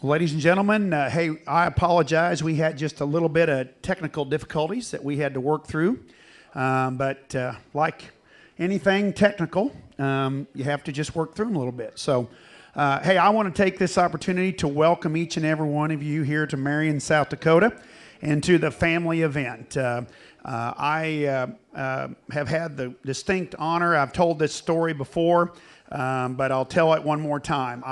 Ladies and gentlemen, hey, I apologize. We had just a little bit of technical difficulties that we had to work through. But like anything technical, you have to just work through them a little bit. So, hey, I want to take this opportunity to welcome each and every one of you here to Marion, South Dakota, and to the family event. I have had the distinct honor, I've told this story before, but I'll tell it one more time.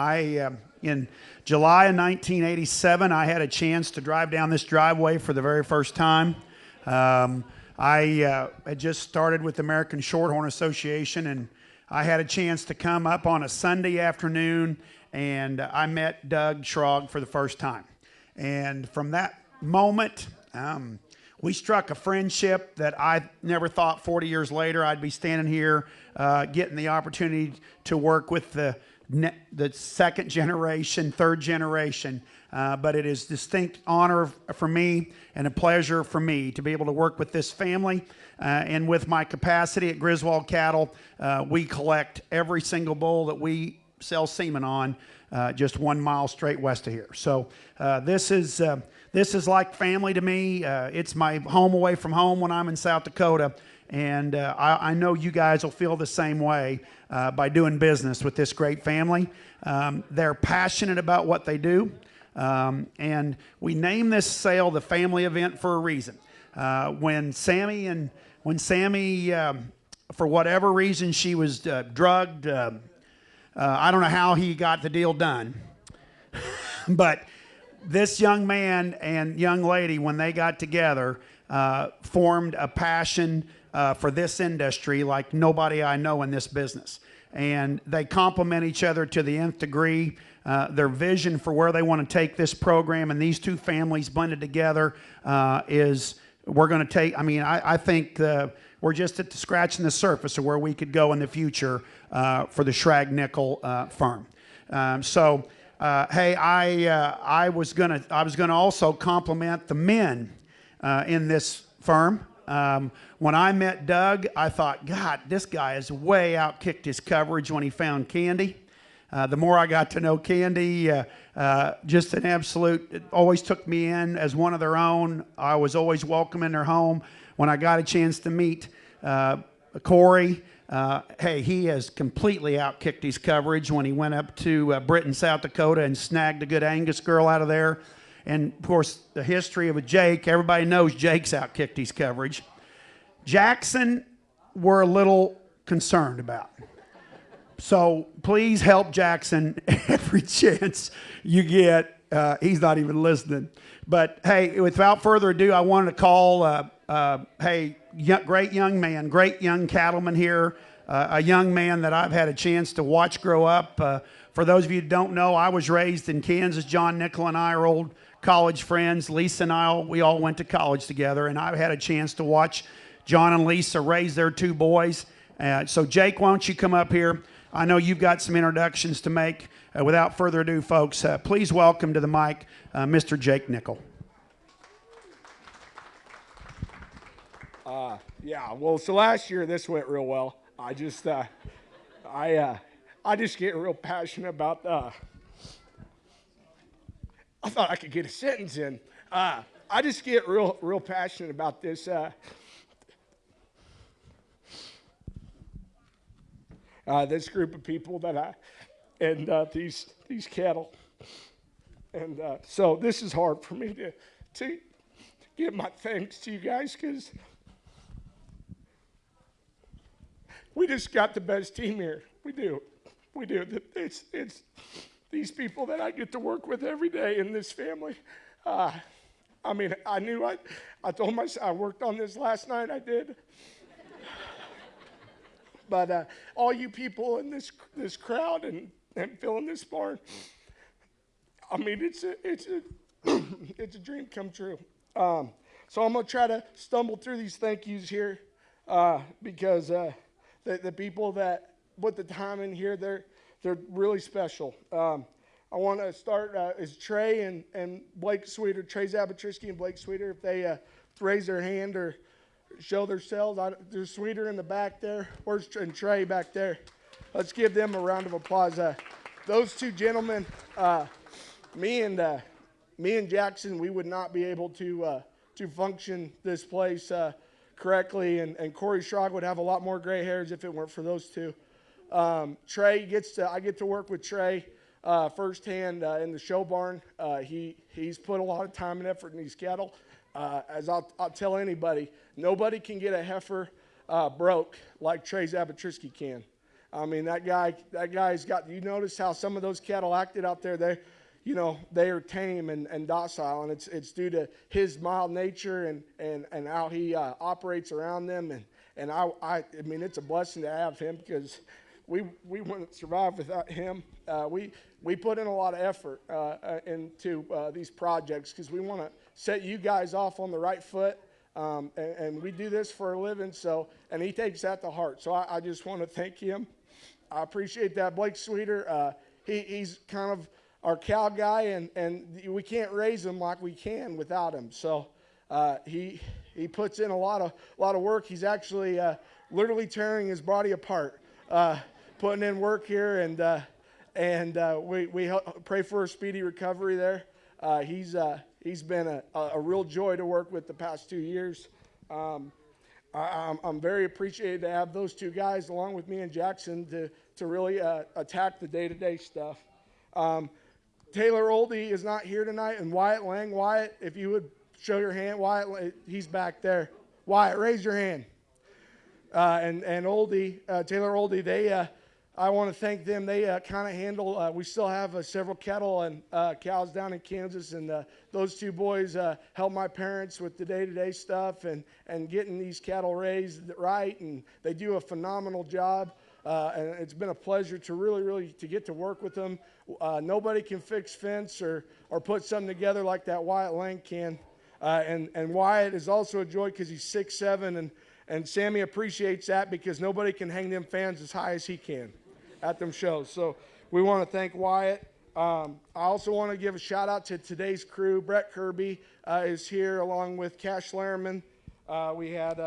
In July of 1987, I had a chance to drive down this driveway for the very first time. I had just started with the American Shorthorn Association, and I had a chance to come up on a Sunday afternoon, and I met Doug Schrag for the first time. And from that moment, we struck a friendship that I never thought 40 years later I'd be standing here getting the opportunity to work with the second generation, third generation, but it is distinct honor for me and a pleasure for me to be able to work with this family. And with my capacity at Griswold Cattle, we collect every single bull that we sell semen on just 1 mile straight west of here. So this is like family to me. It's my home away from home when I'm in South Dakota. And I know you guys will feel the same way by doing business with this great family. They're passionate about what they do. And we named this sale the family event for a reason. When Sammy, for whatever reason, she was drugged. I don't know how he got the deal done. But this young man and young lady, when they got together, formed a passion for this industry like nobody I know in this business. And they complement each other to the nth degree. Their vision for where they want to take this program and these two families blended together is we're going to take, I think we're just at the scratching the surface of where we could go in the future for the Schrag Nickel firm. Hey, I was gonna also compliment the men in this firm. When I met Doug, I thought, God, this guy has way outkicked his coverage when he found Candy. The more I got to know Candy, just an absolute, it always took me in as one of their own. I was always welcome in their home. When I got a chance to meet Corey, hey, he has completely outkicked his coverage when he went up to Britain, South Dakota, and snagged a good Angus girl out of there. And, of course, the history of Jake, everybody knows Jake's outkicked his coverage. Jackson, we're a little concerned about. So please help Jackson every chance you get. He's not even listening. But, hey, without further ado, I wanted to call, great young man, great young cattleman here, a young man that I've had a chance to watch grow up. For those of you who don't know, I was raised in Kansas. John Nickel and I are old college friends. Lisa and I, we all went to college together, and I've had a chance to watch John and Lisa raise their two boys. So, Jake, why don't you come up here? I know you've got some introductions to make. Without further ado, folks, please welcome to the mic Mr. Jake Nickel. Yeah, well, so last year this went real well. I just get real passionate about. I thought I could get a sentence in. I just get real passionate about this. This group of people and these cattle, and so this is hard for me to give my thanks to you guys because we just got the best team here. We do. It's these people that I get to work with every day in this family. I told myself I worked on this last night. I did. But all you people in this crowd and filling this barn, it's a dream come true. So I'm gonna try to stumble through these thank yous here because the people that put the time in here, they're really special. I want to start is Trey and Blake Sweeter, Trey Zabatrisky and Blake Sweeter, if they raise their hand or show themselves. There's Sweeter in the back there. Where's Trey back there? Let's give them a round of applause. Those two gentlemen, me and Jackson, we would not be able to function this place correctly, and Corey Schrag would have a lot more gray hairs if it weren't for those two. Trey I get to work with Trey firsthand in the show barn. He's put a lot of time and effort in these cattle. As I'll tell anybody, nobody can get a heifer broke like Trey Zabatrisky can. I mean, that guy's got, you notice how some of those cattle acted out there, they are tame and docile, and it's due to his mild nature and how he operates around them. And I mean, it's a blessing to have him, because we wouldn't survive without him. We put in a lot of effort into these projects, because we want to set you guys off on the right foot. And we do this for a living, and he takes that to heart. So I just want to thank him. I appreciate that. Blake Sweeter, he's kind of our cow guy, and we can't raise him like we can without him. So he puts in a lot of work. He's actually literally tearing his body apart, putting in work here, and we pray for a speedy recovery there. He's been a real joy to work with the past 2 years. I'm very appreciated to have those two guys along with me and Jackson to really attack the day-to-day stuff. Taylor Oldie is not here tonight, and Wyatt Lang. Wyatt, if you would show your hand. Wyatt, he's back there. Wyatt, raise your hand. And Oldie, Taylor Oldie, I want to thank them. They kind of handle, we still have several cattle and cows down in Kansas, and those two boys help my parents with the day-to-day stuff and getting these cattle raised right, and they do a phenomenal job. And it's been a pleasure to really to get to work with them. Nobody can fix fence or put something together like that Wyatt Lang can. And Wyatt is also a joy because he's 6'7", and Sammy appreciates that, because nobody can hang them fans as high as he can at them shows. So we want to thank Wyatt. I also want to give a shout out to today's crew. Brett Kirby is here along with Cash Lerman. We had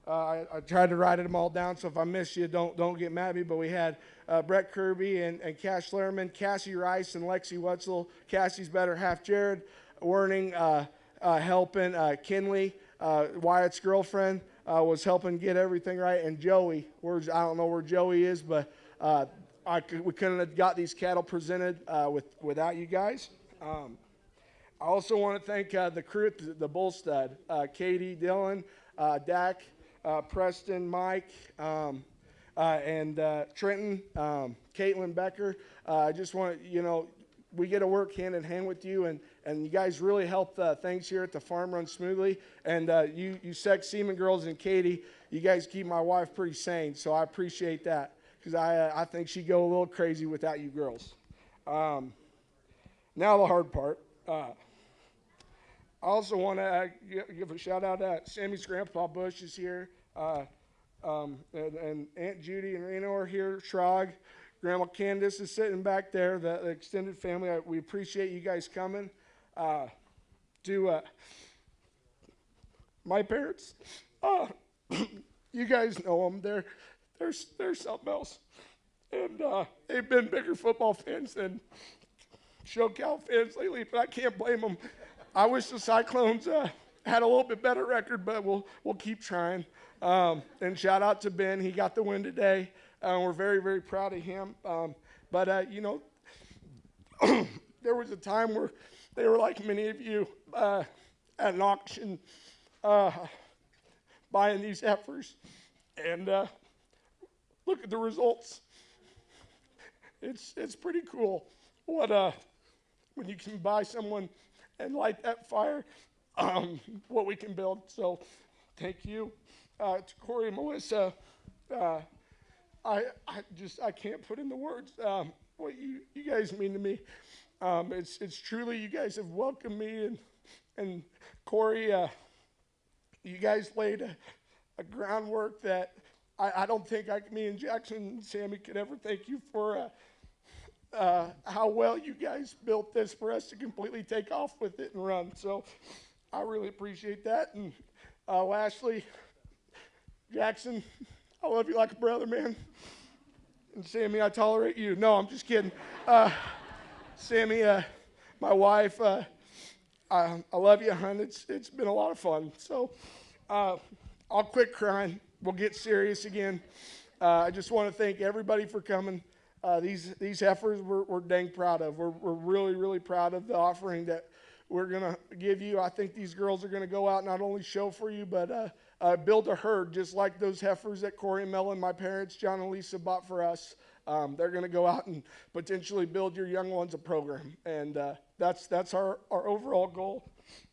I tried to write them all down, so if I miss you, don't get mad at me. But we had Brett Kirby and Cash Lerman, Cassie Rice and Lexi Wetzel. Cassie's better half, Jared Werning, helping Kinley, Wyatt's girlfriend, was helping get everything right. And Joey, I don't know where Joey is, but we couldn't have got these cattle presented without you guys. I also want to thank the crew at the Bull Stud, Katie, Dylan, Dak, Preston, Mike, and Trenton, Caitlin Becker. I just want to, we get to work hand in hand with you, and you guys really help things here at the farm run smoothly. And you sex semen girls and Katie, you guys keep my wife pretty sane, so I appreciate that, because I think she'd go a little crazy without you girls. Now the hard part. I also want to give a shout out to Sammy's grandpa Bush is here, and Aunt Judy and Reno are here. Schrag, Grandma Candace is sitting back there. The extended family. We appreciate you guys coming. To my parents, you guys know them. They're something else, and they've been bigger football fans than show cow fans lately. But I can't blame them. I wish the Cyclones had a little bit better record, but we'll keep trying. And shout out to Ben. He got the win today. We're very, very proud of him. But there was a time where they were like many of you at an auction buying these heifers. And look at the results. It's pretty cool when you can buy someone and light that fire, what we can build. So thank you to Corey and Melissa. I can't put into words what you guys mean to me. It's truly, you guys have welcomed me, and Corey, you guys laid a groundwork that I don't think me and Jackson and Sammy could ever thank you for how well you guys built this for us to completely take off with it and run. So I really appreciate that. And lastly, Jackson, I love you like a brother, man. And Sammy, I tolerate you. No, I'm just kidding. Sammy, my wife. I love you, hon. It's been a lot of fun. So I'll quit crying. We'll get serious again. I just want to thank everybody for coming. These heifers we're dang proud of. We're really, really proud of the offering that we're going to give you. I think these girls are going to go out and not only show for you, but build a herd just like those heifers that Corey and Mel and my parents, John and Lisa, bought for us. They're going to go out and potentially build your young ones a program. And that's our overall goal.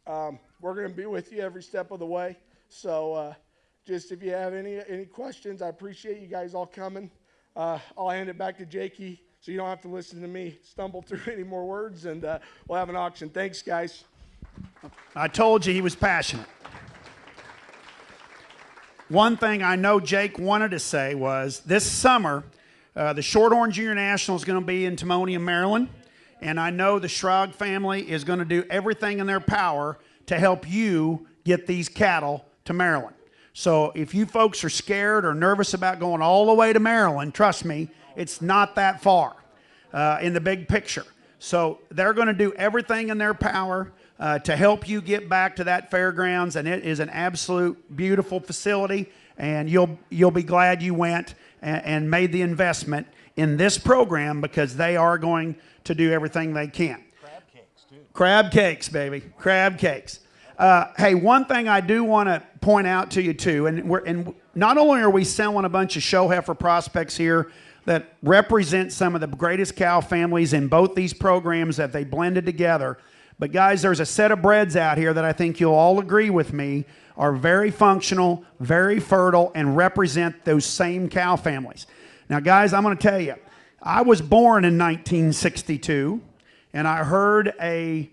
We're going to be with you every step of the way. So just if you have any questions, I appreciate you guys all coming. I'll hand it back to Jakey so you don't have to listen to me stumble through any more words, and we'll have an auction. Thanks, guys. I told you he was passionate. One thing I know Jake wanted to say was this summer, the Shorthorn Junior National is going to be in Timonium, Maryland, and I know the Schrag family is going to do everything in their power to help you get these cattle to Maryland. So if you folks are scared or nervous about going all the way to Maryland, trust me, it's not that far in the big picture. So they're going to do everything in their power to help you get back to that fairgrounds, and it is an absolute beautiful facility, and you'll be glad you went and made the investment in this program because they are going to do everything they can. Crab cakes, too. Crab cakes, baby. Crab cakes. Hey, one thing I do want to point out to you, too, and not only are we selling a bunch of show heifer prospects here that represent some of the greatest cow families in both these programs that they blended together, but guys, there's a set of breds out here that I think you'll all agree with me are very functional, very fertile, and represent those same cow families. Now, guys, I'm going to tell you, I was born in 1962, and I heard a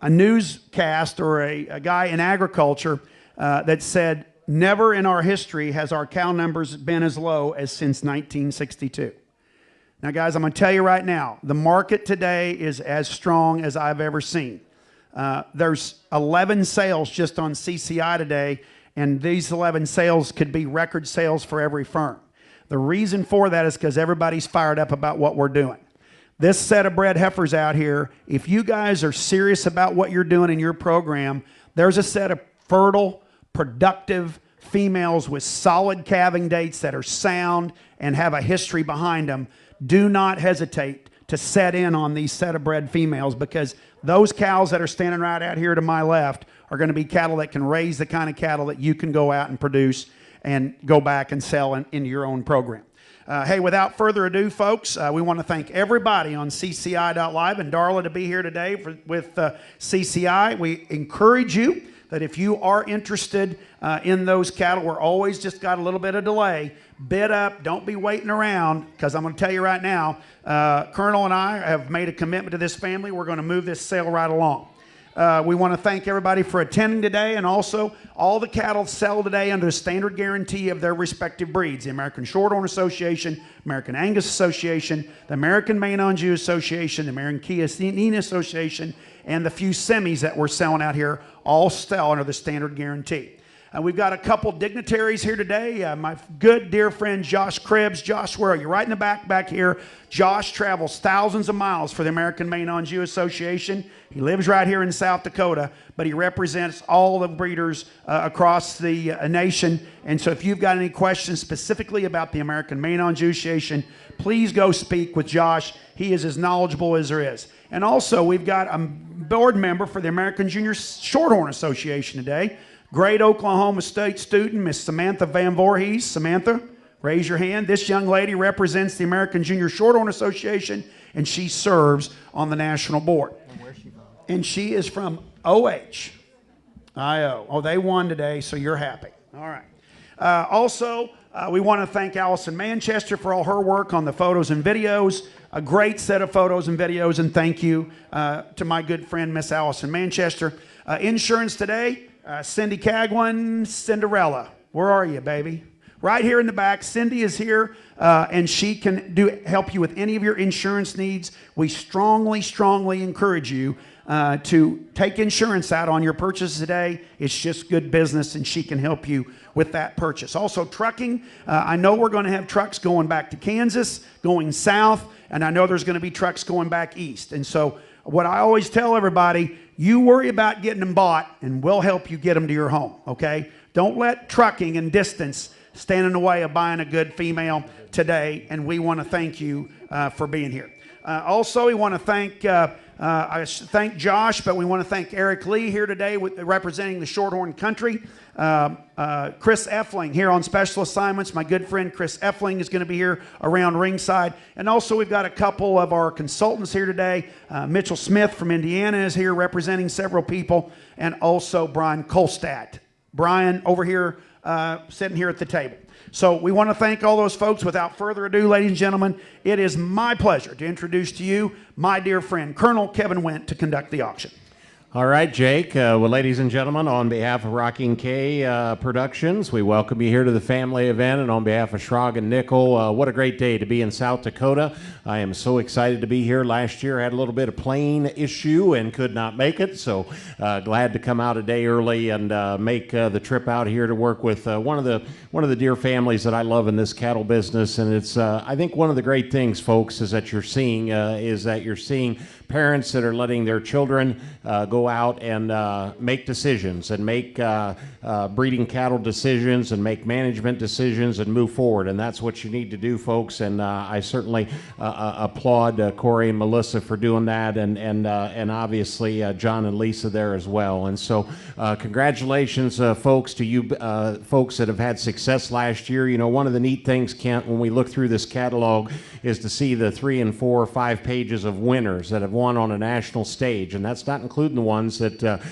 newscast or a guy in agriculture that said, never in our history has our cow numbers been as low as since 1962. Now, guys, I'm going to tell you right now, the market today is as strong as I've ever seen. There's 11 sales just on CCI today, and these 11 sales could be record sales for every firm. The reason for that is because everybody's fired up about what we're doing. This set of bred heifers out here, if you guys are serious about what you're doing in your program, there's a set of fertile, productive females with solid calving dates that are sound and have a history behind them. Do not hesitate to set in on these set of bred females because those cows that are standing right out here to my left are going to be cattle that can raise the kind of cattle that you can go out and produce and go back and sell in your own program. Hey, without further ado, folks, we want to thank everybody on CCI.live and Darla to be here today with CCI. We encourage you that if you are interested in those cattle, we're always just got a little bit of delay. Bid up. Don't be waiting around because I'm going to tell you right now, Colonel and I have made a commitment to this family. We're going to move this sale right along. We want to thank everybody for attending today, and also all the cattle sell today under the standard guarantee of their respective breeds. The American Shorthorn Association, American Angus Association, the American Maine-Anjou Association, the American Chiasenine Association, and the few semis that we're selling out here all sell under the standard guarantee. We've got a couple dignitaries here today. My good dear friend Josh Krebs. Josh, where are you? Right in the back here. Josh travels thousands of miles for the American Maine-Anjou Association. He lives right here in South Dakota, but he represents all the breeders across the nation. And so if you've got any questions specifically about the American Maine-Anjou Association, please go speak with Josh. He is as knowledgeable as there is. And also, we've got a board member for the American Junior Shorthorn Association today. Great Oklahoma State student, Miss Samantha Van Voorhees. Samantha, raise your hand. This young lady represents the American Junior Shorthorn Association, and she serves on the national board. And where's she from? And she is from OH-IO. Oh, they won today, so you're happy. All right. Also, we want to thank Allison Manchester for all her work on the photos and videos. A great set of photos and videos, and thank you to my good friend, Miss Allison Manchester. Insurance today. Cindy Cagwin, Cinderella. Where are you, baby? Right here in the back. Cindy is here, and she can help you with any of your insurance needs. We strongly, strongly encourage you to take insurance out on your purchase today. It's just good business, and she can help you with that purchase. Also, trucking. I know we're going to have trucks going back to Kansas, going south, and I know there's going to be trucks going back east. And so what I always tell everybody, you worry about getting them bought, and we'll help you get them to your home, okay? Don't let trucking and distance stand in the way of buying a good female today, and we want to thank you for being here. Also, we want to thank thank Josh, but we want to thank Eric Lee here today representing the Shorthorn Country. Chris Effling here on special assignments. My good friend Chris Effling is going to be here around ringside. And also we've got a couple of our consultants here today. Mitchell Smith from Indiana is here representing several people, and also Brian Kolstad. Brian over here sitting here at the table. So we want to thank all those folks. Without further ado, ladies and gentlemen, it is my pleasure to introduce to you my dear friend, Colonel Kevin Wendt, to conduct the auction. All right, Jake. Well, ladies and gentlemen, on behalf of Rocking K Productions, we welcome you here to the family event, and on behalf of Schrag and Nickel, what a great day to be in South Dakota. I am so excited to be here. Last year I had a little bit of plane issue and could not make it, so glad to come out a day early and make the trip out here to work with one of the dear families that I love in this cattle business. And it's I think one of the great things, folks, is that you're seeing parents that are letting their children go out and make decisions and make breeding cattle decisions and make management decisions and move forward. And that's what you need to do, folks. And I certainly applaud Corey and Melissa for doing that, and obviously John and Lisa there as well. And so congratulations, folks, to you folks that have had success last year. You know, one of the neat things, Kent, when we look through this catalog is to see the 3 and 4 or 5 pages of winners that have won on a national stage. And that's not including the ones that,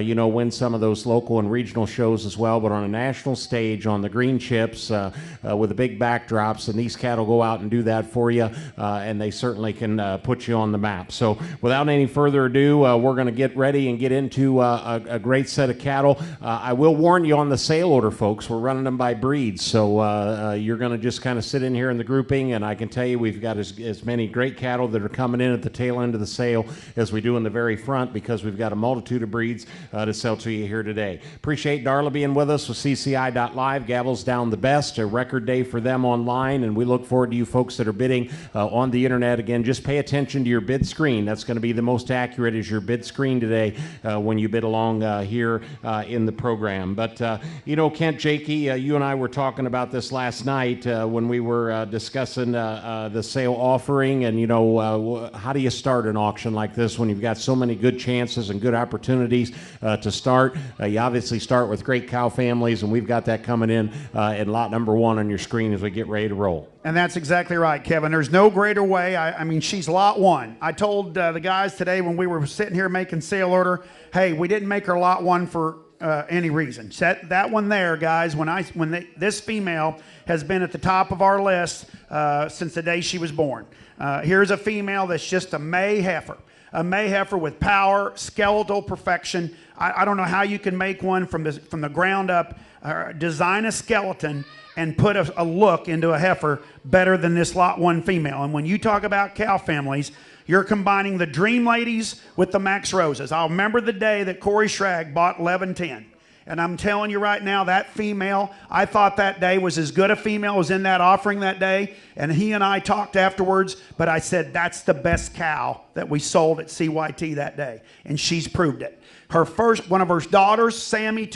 you know, win some of those local and regional shows as well, but on a national stage, on the green chips, with the big backdrops, and these cattle go out and do that for you, and they certainly can put you on the map. So without any further ado, we're going to get ready and get into a great set of cattle. I will warn you on the sale order, folks, we're running them by breeds, so you're going to just kind of sit in here in the grouping, and I can tell you we've got as many great cattle that are coming in at the tail end of the sale as we do in the very front, because we've got a multitude of breeds to sell to you here today. Appreciate Darla being with us with CCI.live. Gavels down the best, a record day for them online, and we look forward to you folks that are bidding on the internet. Again, just pay attention to your bid screen. That's going to be the most accurate, is your bid screen today when you bid along here in the program. But you know, Kent, Jakey, you and I were talking about this last night when we were discussing the sale offering, and you know, how do you start an auction like this when you've got so many good chances and good opportunities to start? You obviously start with great cow families, and we've got that coming in lot number 1 on your screen as we get ready to roll. And that's exactly right, Kevin. There's no greater way. I mean, she's lot 1. I told the guys today when we were sitting here making sale order, hey, we didn't make her lot 1 for any reason. Set that one there, guys. This female has been at the top of our list since the day she was born. Here's a female that's just a May heifer. A May heifer with power, skeletal perfection. I don't know how you can make one from the ground up, design a skeleton and put a look into a heifer better than this lot 1 female. And when you talk about cow families, you're combining the Dream Ladies with the Max Roses. I'll remember the day that Corey Schrag bought 1110. And I'm telling you right now, that female, I thought that day was as good a female as in that offering that day. And he and I talked afterwards, but I said, that's the best cow that we sold at CYT that day. And she's proved it. One of her daughters, Sammy,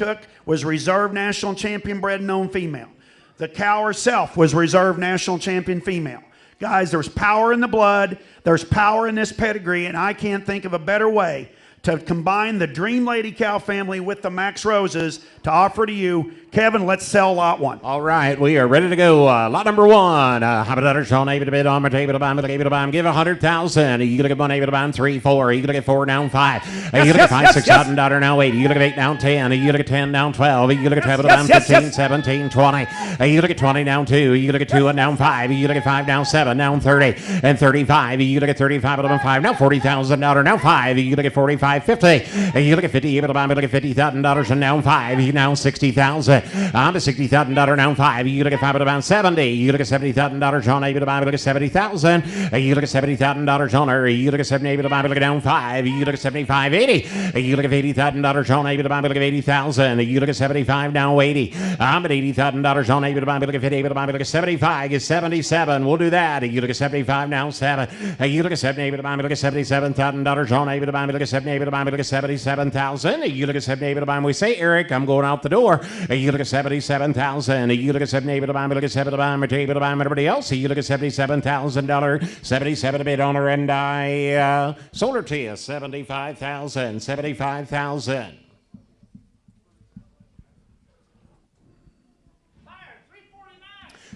was reserve national champion bred and known female. The cow herself was reserve national champion female. Guys, there's power in the blood. There's power in this pedigree, and I can't think of a better way to combine the Dream Lady cow family with the Max Roses to offer to you. Kevin, let's sell lot 1. All right, we are ready to go. Lot number 1. How about that? Sean, able to bid on my table to buy, able to buy. Give 100,000. You look at 1, able to buy 3, 4. You look at 4 down 5. You look at 5, 6 out and daughter now 8. You look at 8 down 10. You look at 10 down 12. You look at 12 down 15, 17, 20. You look at 20 down 2. You look at 2 and down 5. You look at 5 down 7, down 30 and 35. You look at 35 and 5. Now 40,000 daughter now 5. You look at 45, 50. You look at 50, able to buy. You look at $50,000 and now 5. You now 60,000. I'm a $60,000 down 5. You look at 5 about 70. You look at $70,000 on able to buy. Look at 70,000. You look at $70,000 on her. You look at 70 able to buy. Look at down 5. You look at 75, 80. You look at $80,000 on able to buy. Look at 80,000. You look at 75 now 80. I'm at $80,000 on able to buy. Look at 50 able to buy. Look at 75 is 77. We'll do that. You look at 75 now 7. You look at 70 able to buy. Look at $77,000 on able to buy. Look at 70 able to buy. Look at 77,000. You look at 70 able to buy. We say, Eric, I'm going out the door. You look at 77,000. You look at 70 able to buy. Look at 70 able to buy. Able to buy everybody else. You look at $77,000. 77 a bid on her, and I sold her to you. 75,000. 75,000.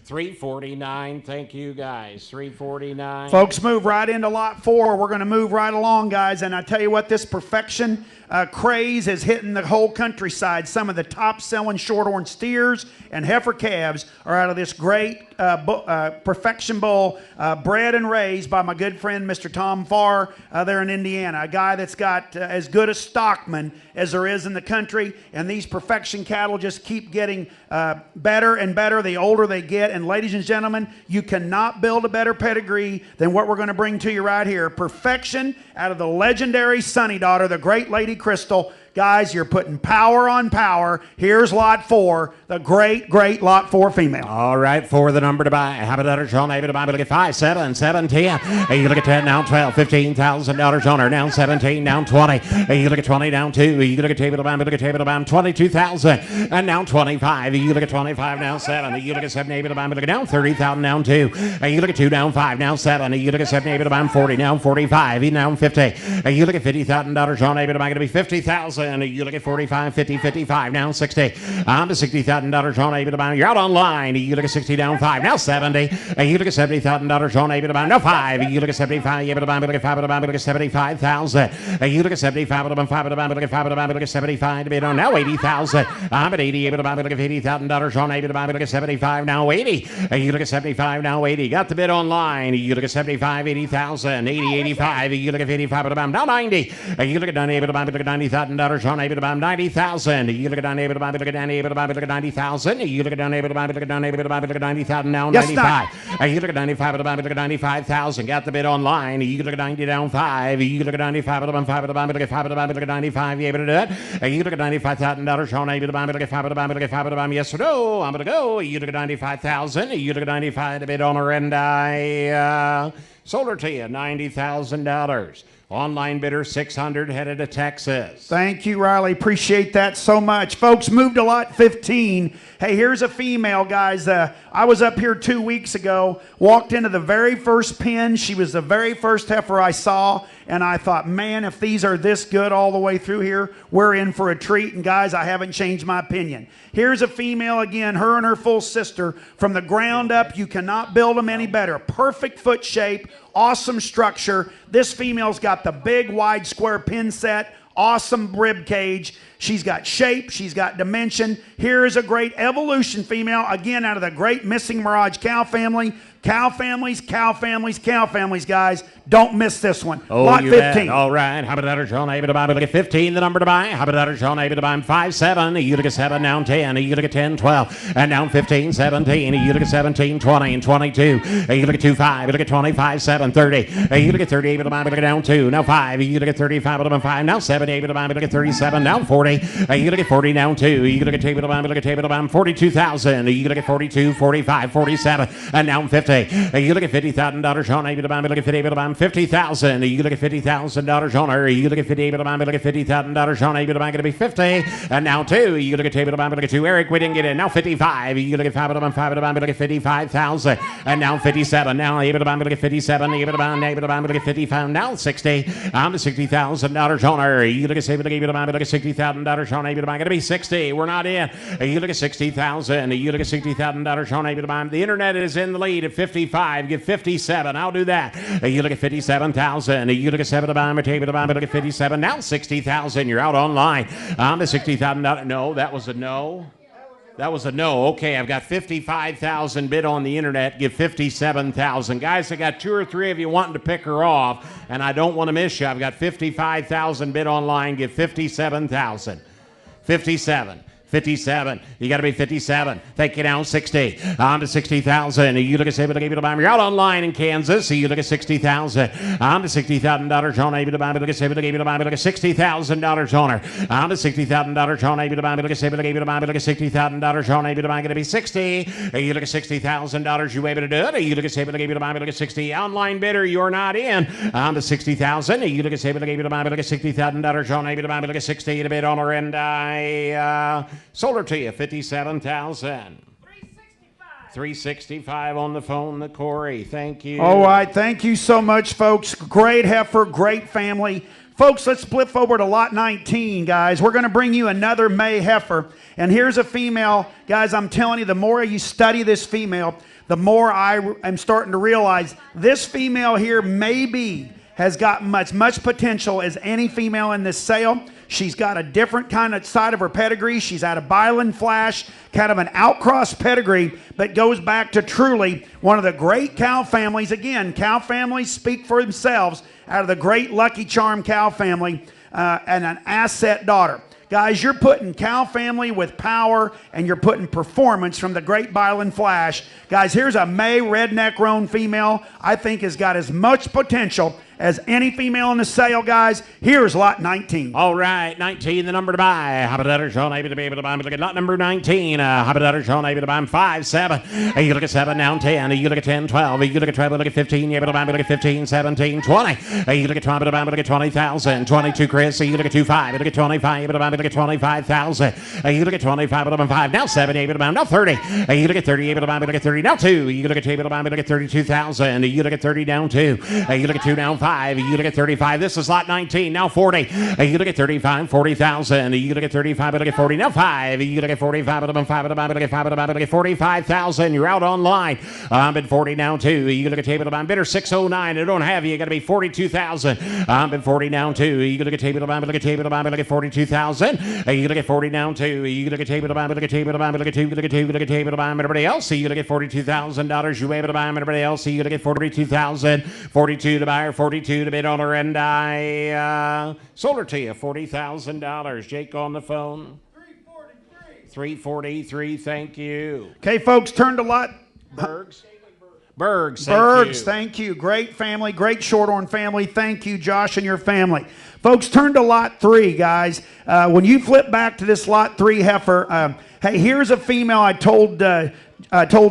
349. Thank you, guys. 349. Folks, move right into lot 4. We're going to move right along, guys. And I tell you what, this perfection craze is hitting the whole countryside. Some of the top-selling shorthorn steers and heifer calves are out of this great perfection bull bred and raised by my good friend Mr. Tom Farr there in Indiana, a guy that's got as good a stockman as there is in the country. And these perfection cattle just keep getting better and better the older they get. And ladies and gentlemen, you cannot build a better pedigree than what we're going to bring to you right here. Perfection out of the legendary Sunny Daughter, the great Lady Crystal. Guys, you're putting power on power. Here's lot 4, the great, great lot 4 female. All right, 4 the number to buy. How about that? Sean, able to buy. Look at 5, 7, 7, 10. You look at 10 now, 12, $15,000 on her. Now 17, down 20. You look at 20, down 2. You look at table to buy. Look at table to buy. 22,000. And now 25. You look at 25, now 7. You look at 7, able to buy. Look at down 30,000, down 2. You look at 2, down 5, now 7. You look at 7, able to buy. 40, now 45. Now 50. You look at $50,000 on able to buy. Going to be 50,000. You look at 45, 50, 55, now 60. I'm at $60,000 on able to buy. You're out online. You look at 60, down 5, now 70. You look at $70,000 on able to buy. Now 5. You look at 75, able to buy. Look at 5 to buy. Look at 75,000. You look at 75, able to buy. 5 to buy. Look at 5 to buy. Look at 75 to bid on. Now 80,000. I'm at 80, able to buy. Look at $80,000 on able to buy. Look at 75, now 80. You look at 75, now 80. Got the bid online. You look at 75, 80,000. 80, 85. You look at 85, able to buy. Now 90. You look at 90, able to buy. Look at $90,000 on able to buy. 90,000. You look at down able to buy. Look at down able to buy. Look at 90,000. You look at down able to buy. Look at down able to buy. Look at 90,000. Now 95. You look at 95 able to buy. Look at 95,000. Got the bid online. You look at 90 down 5. You look at 95 able to buy. 5 able to buy. Look at 5 able to buy. Look at 95. You able to do it? You look at $95,000 on able to buy. Look at 5 able to buy. Look at 5 able to buy. Yes or no? I'm gonna go. You look at 95,000. You look at 95 to bid on her, and I sold her to you. $90,000. Online bidder 600 headed to Texas. Thank you, Riley. Appreciate that so much. Folks, move to lot 15. Hey, here's a female, guys. I was up here 2 weeks ago, walked into the very first pen. She was the very first heifer I saw, and I thought, man, if these are this good all the way through here, we're in for a treat. And guys, I haven't changed my opinion. Here's a female again, her and her full sister. From the ground up, you cannot build them any better. Perfect foot shape, awesome structure. This female's got the big, wide, square pin set, awesome rib cage. She's got shape. She's got dimension. Here is a great evolution female, again, out of the great Missing Mirage cow family. Cow families, cow families, cow families, guys. Don't miss this one. Oh, lot you 15. Bet. All right. How about that? Sean able to buy. Look at 15, the number to buy. How about that? Sean able to buy. 5, 7. You look at 7, down 10. You look at 10, 12. And down 15, 17. You look at 17, 20, and 22. You look at 2, 5. You look at 25, 7, 30. You look at 30, able to buy. Look at down 2. Now 5. You look at 35, able to buy. 5. Now 7, able to buy. Look at 37, down 40. You look at 40, down 2. You look at table to buy. Look at table to buy. 42,000. You look at 42, 45, 47. And down 50. You look at $50,000 on able to buy. Look at 50, able to buy. 50,000. You look at $50,000 on her. You look at 50, able to buy. Look at $50,000 on able to buy. Going to be 50. And now 2. You look at table to buy. Look at 2. Eric, we didn't get in. Now 55. You look at 5 to buy. 5 to buy. Look at 55,000. And now 57. Now able to buy. Look at 57. Able to buy. Able to buy. Look at 55. Now 60. I'm at $60,000 on her. You look at able to buy. Look at $60,000 on able to buy. Going to be 60. We're not in. You look at 60,000. You look at $60,000 on able to buy. The internet is in the lead at 55. Give 57. I'll do that. You look at 57,000. You look at 7 to buy. Table to buy. Look at 57. Now 60,000. You're out online. I'm at $60,000. No, that was a no. That was a no. Okay, I've got 55,000 bid on the internet. Give 57,000. Guys, I got 2 or 3 of you wanting to pick her off, and I don't want to miss you. I've got 55,000 bid online. Give 57,000. 57. 57. You got to be 57. Thank you now. 60. On to 60,000. You look at $70. You're out online in Kansas. You look at 60,000. On to $60,000 on able to buy. Look at $70. Look at $60,000 on her. On to $60,000 on able to buy. Look at $70. Look at $60,000 on able to buy. Going to be 60. You look at $60,000. You able to do it? You look at $70. Look at 60. Online bidder. You're not in. On to 60,000. You look at $70. Look at $60,000 on able to buy. Look at 60 to bid on her, and I sold her to you, 57,000. 365 on the phone to Corey. Thank you. All right. Thank you so much, folks. Great heifer, great family. Folks, let's flip over to lot 19, guys. We're going to bring you another May heifer. And here's a female. Guys, I'm telling you, the more you study this female, the more I am starting to realize this female here maybe has got much potential as any female in this sale. She's got a different kind of side of her pedigree. She's out of Byland Flash, kind of an outcross pedigree, but goes back to truly one of the great cow families. Again, cow families speak for themselves, out of the great Lucky Charm cow family, and an asset daughter. Guys, you're putting cow family with power, and you're putting performance from the great Byland Flash. Guys, here's a May redneck roan female I think has got as much potential as any female in the sale, guys. Here's lot 19. All right, 19, the number to buy. How about that, Sean? Able to be able to buy. Look at lot number 19. How about that, Sean? Able to buy 5, 7. You look at 7, now 10. You look at 10, 12. You look at 12, look at 15. You able to buy. Look at 15, 17, 20. You look at 20, buy. Look at 20,000. 22, Chris. You look at 25. You look at 25. Able to buy. Look at 25,000. You look at 25, able to buy 5. Now 7. Able to buy. Now 30. You look at 30. Able to buy. Look at 30. Now 2. You look at able to buy. Look at 32,000. You look at 30. Down 2. You look at 2. Now 5. You look at 35. This is lot 19. Now 40. You look at 35, 40,000. You look at 35, look at 40. Now 5. You look at 45, look at 5, look at 5, look at 45,000. You're out online. I'm at 40 now 2. You look at table to bidder 609. I don't have you. You got to be 42,000. I'm at 40 now 2. You look at table to look at table to look at 42,000. You look at 40 now 2. You look at table to look at table to look at 2. Look at 2. Look at table to everybody else. You look at $42,000. You able to buy everybody else. You look at 42,000. 42 to buyer, 42 to bid on her, and I sold her to you, $40,000. Jake on the phone. 343. Thank you. Okay, folks, turn to lot. Bergs, thank you. Great family, great Shorthorn family. Thank you, Josh and your family. Folks, turn to lot 3, guys. When you flip back to this lot 3 heifer, hey, here's a female. I told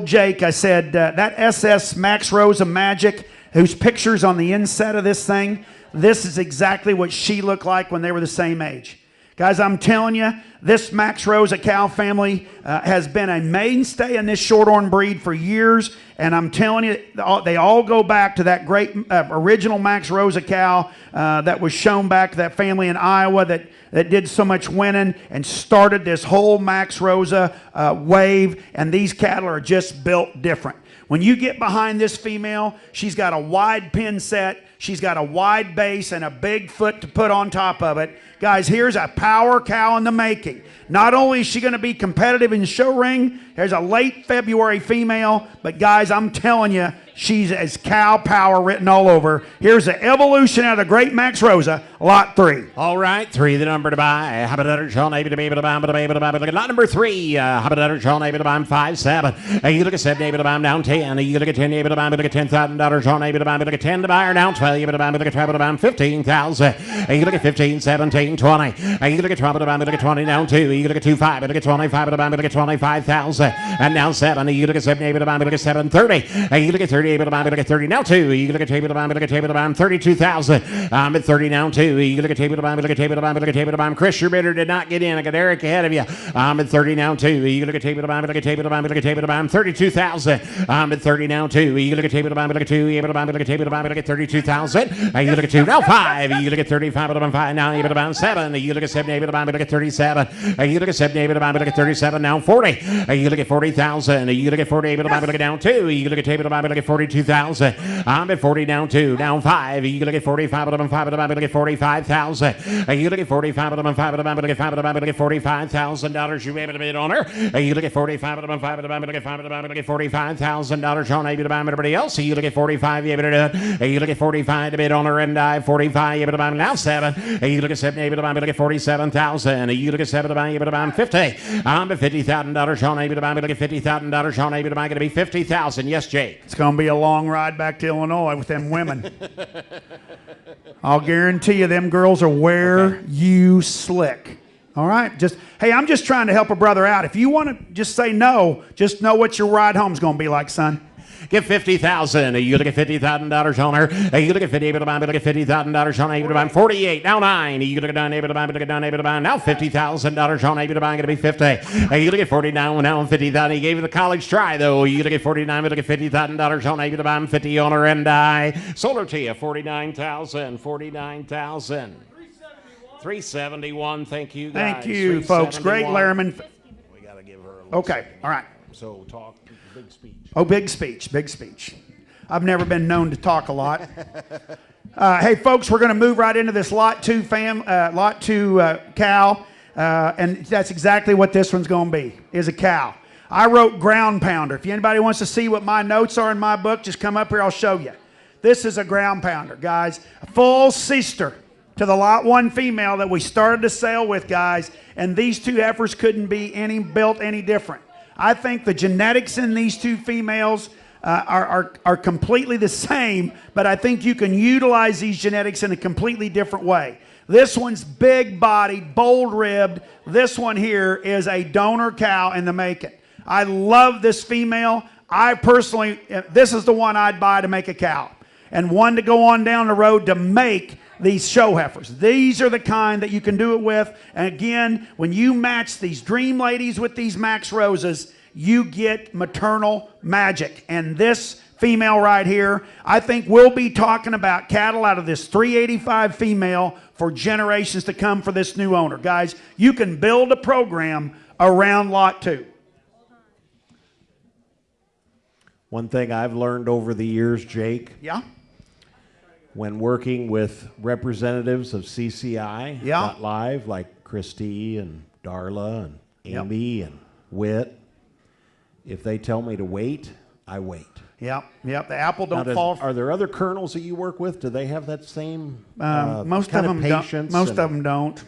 Jake, I said, that SS Max Rosa Magic, whose picture's on the inside of this thing, this is exactly what she looked like when they were the same age. Guys, I'm telling you, this Max Rosa cow family has been a mainstay in this Shorthorn breed for years, and I'm telling you, they all go back to that great original Max Rosa cow that was shown back to that family in Iowa that did so much winning and started this whole Max Rosa wave, and these cattle are just built different. When you get behind this female, she's got a wide pin set, she's got a wide base and a big foot to put on top of it. Guys, here's a power cow in the making. Not only is she going to be competitive in the show ring, there's a late February female, but guys, I'm telling you, she's as cow power written all over. Here's the evolution out of the great Max Rosa, lot 3. All right, 3, the number to buy. How about that, Sean? Able to be able to buy, able to be able to buy. Look at lot number 3. How about that, Sean? Able to buy 5, 7. You look at 7, able to buy down 10. You look at 10, able to buy, look at $10,000. Sean, able to buy, look at 10 to buy, down 12. Able to buy, look at 12 to buy 15,000. You look at 15, 17, 20. You look at 12 to buy, look at 20, down 2. You look at 25, look at 25 to buy, look at 25,000. And now 7. You look at 7, able to buy, look at 7, 30. You look at 30, able to buy, look at 30, now 2. You look at table to buy, look at table to buy 32,000. I'm at 30 now 2. You look at table to buy, look at table to buy, look at table to buy. Chris, your bidder did not get in. I got Eric ahead of you. I'm at 30 now 2. You look at table to buy, look at table to buy, look at table to buy 32,000. I'm at 30 now 2. You look at table to buy, look at 2. You able to buy, look at table to buy, look at 32,000. You look at 2 now 5. You look at 35 to buy 5. Now you able to buy 7. You look at 7 able to buy, look at 37. You look at 7 able to buy, look at 37. Now 40. You look at 40,000. You look at 40 able to buy, look at down 2. You look at table to buy, look at 40. 42,000. I'm at 40, down 2, down 5. You look at 45 of them, 5 of them, I'm going to get 45,000. You look at 45 of them, 5 of them, I'm going to get 5 of them, I'm going to get $45,000. You able to bid on her? You look at 45 of them, 5 of them, I'm going to get 5 of them, I'm going to get $45,000. Sean, able to buy everybody else. You look at 45, you able to do it. You look at 45 to bid on her, and I 45, able to buy now 7. You look at 7, able to buy, able to get 47,000. You look at 7 to buy, able to buy 50. I'm at $50,000. Sean, able to buy, able to get $50,000. Sean, able to buy, going to be 50,000. Yes, Jake. It's going to be a long ride back to Illinois with them women. I'll guarantee you them girls are where you slick. All right? Hey, I'm just trying to help a brother out. If you want to just say no, just know what your ride home's going to be like, son. Get 50,000. You look at $50,000 on her. You look at 50, able to buy, able to get $50,000 on, able to buy 48. Now 9. You look at 9, able to buy, able to get 9, able to buy. Now $50,000 on, able to buy, going to be 50. You look at 49, now 50,000. He gave it a college try, though. You look at 49, able to get $50,000 on, able to buy 50 on her, and I sold her to you. 49,000. 49,000. 371. Thank you, guys. Thank you, folks. Great, Lehrman. We got to give her a little Okay, second. all right. So talk, big speech. Oh, big speech, big speech. I've never been known to talk a lot. Hey, folks, we're going to move right into this Lot 2 cow, and that's exactly what this one's going to be, is a cow. I wrote ground pounder. If anybody wants to see what my notes are in my book, just come up here, I'll show you. This is a ground pounder, guys. A full sister to the Lot 1 female that we started the sale with, guys, and these two heifers couldn't be built any different. I think the genetics in these two females are completely the same, but I think you can utilize these genetics in a completely different way. This one's big-bodied, bold-ribbed. This one here is a donor cow in the making. I love this female. I personally, this is the one I'd buy to make a cow, and one to go on down the road to make these show heifers. These are the kind that you can do it with. And again, when you match these dream ladies with these Max Roses, you get maternal magic. And this female right here, I think we'll be talking about cattle out of this 385 female for generations to come for this new owner. Guys, you can build a program around Lot 2. One thing I've learned over the years, Jake, Yeah? when working with representatives of CCI.live, like Christy and Darla and Amy and Whit, if they tell me to wait, I wait. Yep. The apple don't Now, fall. Are there other colonels that you work with? Do they have that same Most kind of them don't. patience? Most of them don't.